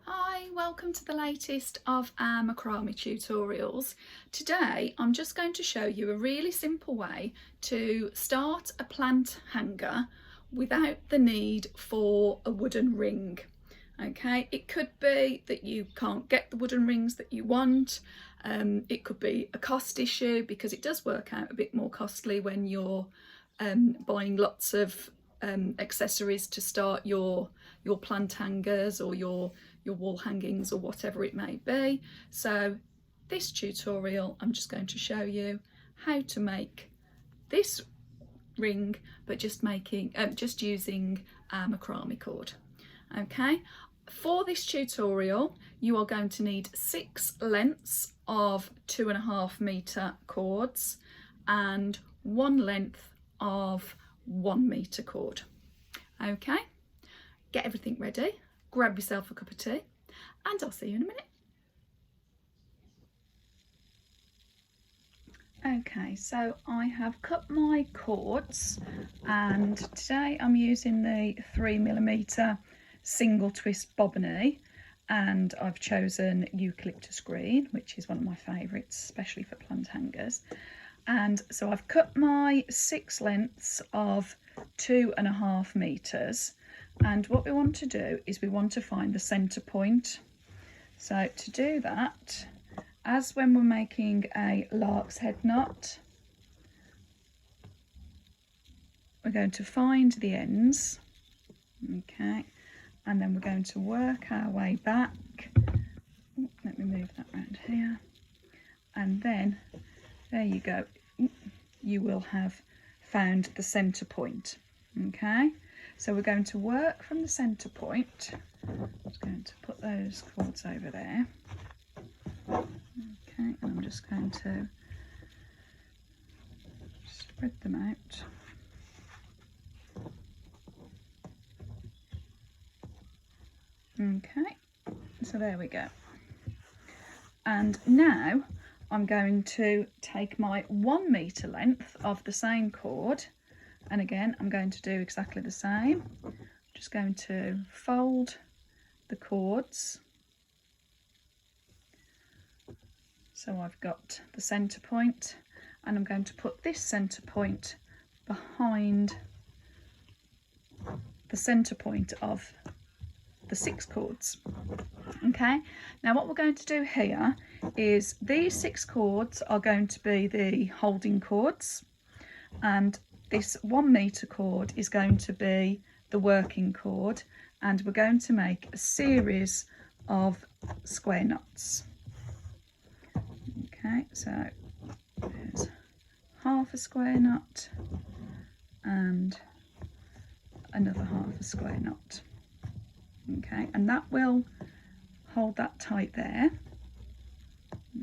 Hi, welcome to the latest of our macrame tutorials. Today I'm just going to show you a really simple way to start a plant hanger without the need for a wooden ring. Okay, it could be that you can't get the wooden rings that you want. It could be a cost issue because it does work out a bit more costly when you're buying lots of accessories to start your plant hangers or your wall hangings or whatever it may be. So this tutorial I'm just going to show you how to make this ring, but just using macrame cord. Okay, for this tutorial you are going to need 6 lengths of 2.5 meter cords and 1 length of 1 meter cord. Okay, get everything ready, grab yourself a cup of tea, and I'll see you in a minute. Okay, so I have cut my cords, and today I'm using the 3mm single twist bobbiny, and I've chosen eucalyptus green, which is one of my favourites, especially for plant hangers. And so I've cut my 6 lengths of 2.5 meters, and what we want to do is we want to find the center point. So to do that, as when we're making a lark's head knot, we're going to find the ends, okay, and then we're going to work our way back. Let me move that around here, and then there you go, you will have found the center point. Okay, so we're going to work from the center point. I'm just going to put those cords over there. Okay, and I'm just going to spread them out. Okay, so there we go. And now I'm going to take my 1 meter length of the same cord, and again I'm going to do exactly the same. I'm just going to fold the cords so I've got the center point, and I'm going to put this center point behind the center point of the 6 cords. Okay, now what we're going to do here is these 6 cords are going to be the holding cords, and this 1 meter cord is going to be the working cord, and we're going to make a series of square knots. Okay, so there's half a square knot and another half a square knot. Okay, and that will hold that tight there.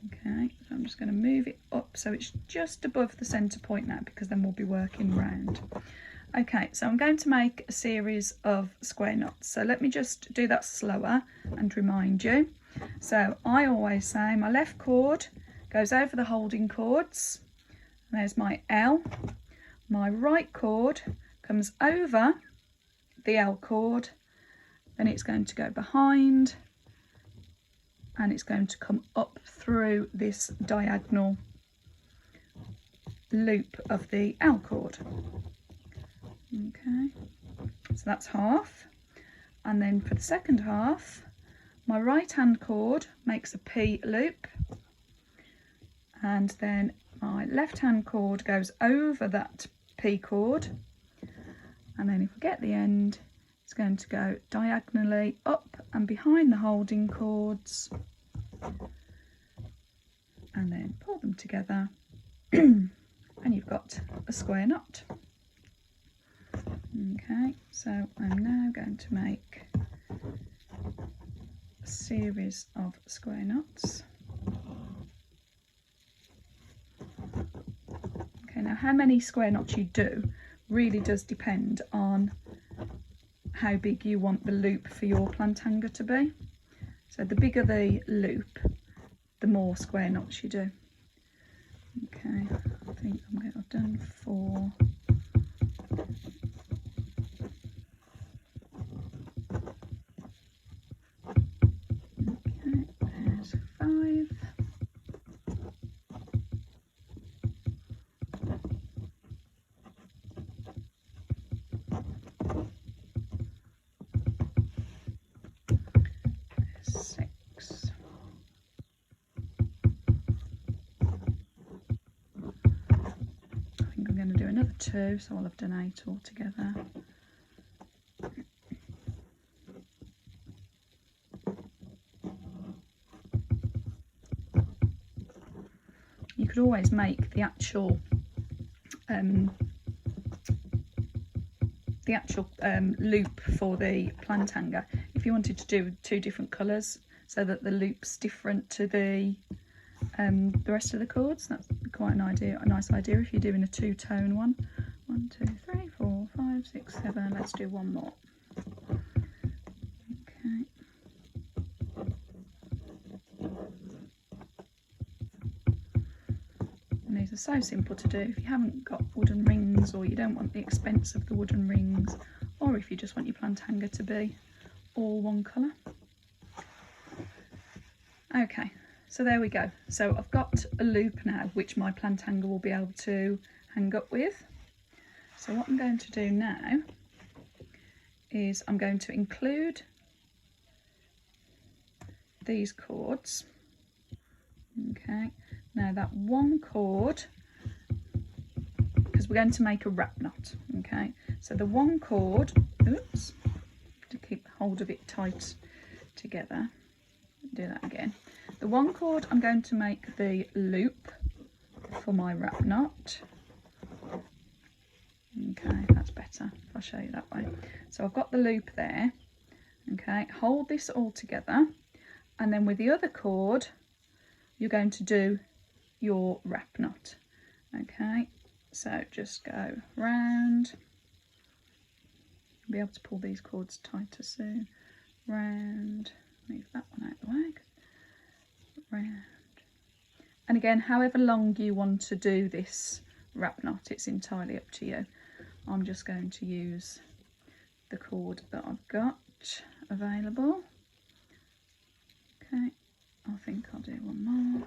Okay, so I'm just going to move it up so it's just above the center point now, because then we'll be working round. Okay, so I'm going to make a series of square knots. So let me just do that slower and remind you. So I always say my left cord goes over the holding cords. There's my L. My right cord comes over the L cord, then it's going to go behind, and it's going to come up through this diagonal loop of the L cord. Okay, so that's half. And then for the second half, my right hand cord makes a P loop, and then my left hand cord goes over that P cord, and then if we get the end, it's going to go diagonally up and behind the holding cords, and then pull them together and you've got a square knot. Okay, so I'm now going to make a series of square knots. Okay, now how many square knots you do really does depend on how big you want the loop for your plant hanger to be. So the bigger the loop, the more square knots you do. Okay, I think I've done 4. 2, so I'll have done 8 altogether. You could always make the actual loop for the plant hanger if you wanted to do 2 different colours, so that the loop's different to the rest of the cords. That's quite a nice idea if you're doing a 2-tone one. 1, 2, 3, 4, 5, 6, 7. Let's do one more. Okay. And these are so simple to do if you haven't got wooden rings, or you don't want the expense of the wooden rings, or if you just want your plant hanger to be all one colour. Okay, so there we go. So I've got a loop now which my plant hanger will be able to hang up with. So what I'm going to do now is I'm going to include these cords. Okay, now that one cord, because we're going to make a wrap knot. Okay, so the one cord, oops, to keep hold of it tight together, do that again. The one cord, I'm going to make the loop for my wrap knot. Okay, that's better if I show you that way. So I've got the loop there. Okay, hold this all together, and then with the other cord you're going to do your wrap knot. Okay, so just go round. You'll be able to pull these cords tighter soon. Round, move that one out the way. Round. And again, however long you want to do this wrap knot, it's entirely up to you. I'm just going to use the cord that I've got available. Okay, I think I'll do one more.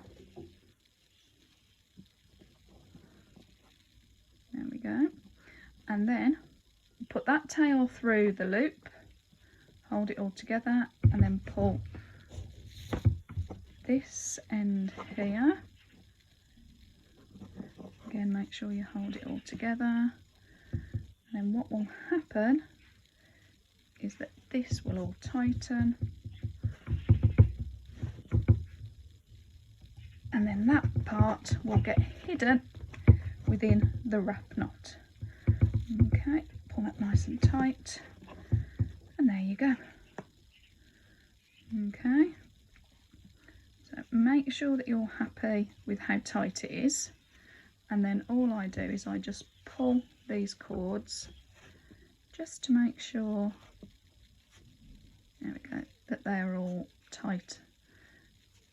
There we go. And then put that tail through the loop, hold it all together, and then pull this end here. Again, make sure you hold it all together. And then what will happen is that this will all tighten, and then that part will get hidden within the wrap knot. Okay, pull that nice and tight, and there you go. Okay, so make sure that you're happy with how tight it is, and then all I do is I just pull these cords just to make sure, there we go, that they are all tight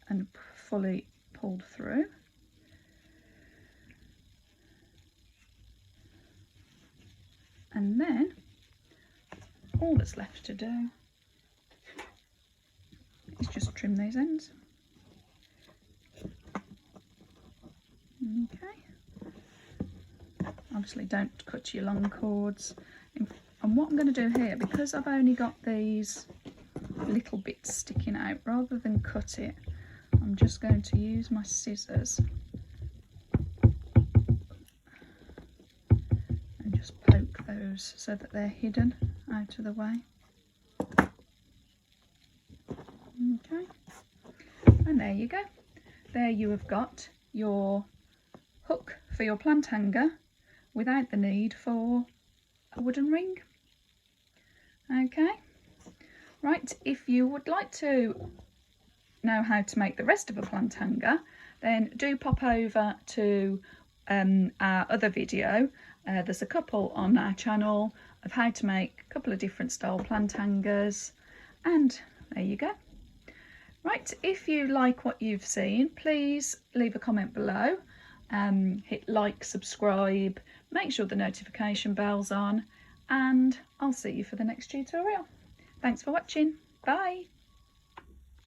and fully pulled through. And then all that's left to do is just trim these ends. Okay. Obviously don't cut your long cords. And what I'm going to do here, because I've only got these little bits sticking out, rather than cut it, I'm just going to use my scissors and just poke those so that they're hidden out of the way. Okay, and there you go. There you have got your hook for your plant hanger without the need for a wooden ring. Okay, right, if you would like to know how to make the rest of a plant hanger, then do pop over to our other video. There's a couple on our channel of how to make a couple of different style plant hangers, and there you go. Right, if you like what you've seen, please leave a comment below, hit like, subscribe, make sure the notification bell's on, and I'll see you for the next tutorial. Thanks for watching. Bye.